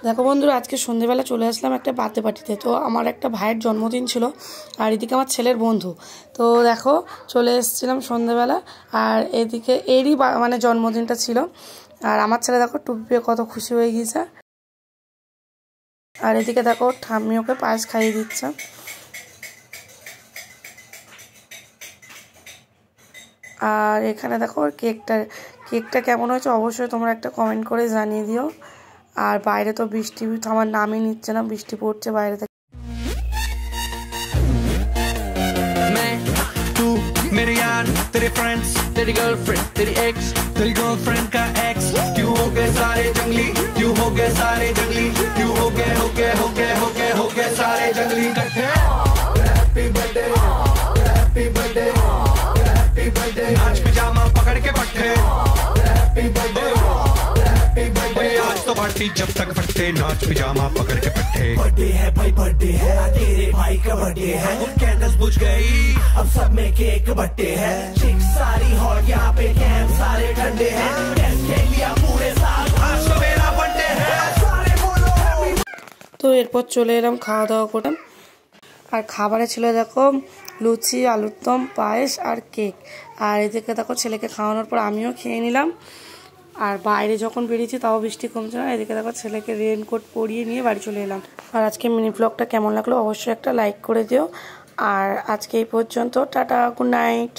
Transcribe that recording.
দেখো বন্ধুরা, আজকে সন্ধ্যেবেলা চলে আসলাম একটা বার্থডে পার্টিতে। তো আমার একটা ভাইয়ের জন্মদিন ছিল, আর এদিকে আমার ছেলের বন্ধু। তো দেখো চলে এসেছিলাম সন্ধ্যেবেলা, আর এদিকে এরই মানে জন্মদিনটা ছিল। আর আমার ছেলে দেখো টুপি পেয়ে কত খুশি হয়ে গিয়েছে। আর এদিকে দেখো ঠাম্মি ওকে পায়েস খাইয়ে দিচ্ছে। আর এখানে দেখো কেকটা কেমন হয়েছে অবশ্যই তোমরা একটা কমেন্ট করে জানিয়ে দিও। আর বাইরে তো বৃষ্টি আমার নামই নিচ্ছে না, বৃষ্টি পড়ছে বাইরে থেকে। मेरे यार, तेरे फ्रेंड्स, तेरी गर्लफ्रेंड, तेरी एक्स, तेरी गर्लफ्रेंड का एक्स, क्यों हो गए सारे जंगली, क्यों हो गए सारे जंगली, क्यों हो गए सारे जंगली इकट्ठे। Happy birthday, happy birthday, happy birthday, नाच पिजामा पकड़ के पट्टे। हैप्पी बर्थडे, हैप्पी बर्थडे, आज तो पार्टी जब तक फटते, नाच पिजामा पकड़ के पट्टे। बर्थडे है भाई, बर्थडे है, तेरे भाई का बर्थडे है। कैंडल्स बुझ गई, अब सब में केक बट्टे है। चिक सारी हॉट, यहाँ पे कैंप सारे ठंडे हैं। लिया पूरे साल, आज तो मेरा बर्थडे है, सारे बोलो हैप्पी। তো এরপর চলে এলাম খাওয়া দাওয়া করে। আর খাবারে ছিল দেখো লুচি, আলুর দম, পায়েস আর কেক। আর এদিকে দেখো ছেলেকে খাওয়ানোর পর আমিও খেয়ে নিলাম। আর বাইরে যখন বেরিয়েছি তাও বৃষ্টি কমছে না। এদিকে দেখো ছেলেকে রেনকোট পরিয়ে নিয়ে বাড়ি চলে এলাম। আর আজকে মিনি ব্লগটা কেমন লাগলো অবশ্যই একটা লাইক করে দিও। আর আজকে এই পর্যন্ত, টাটা, গুড নাইট।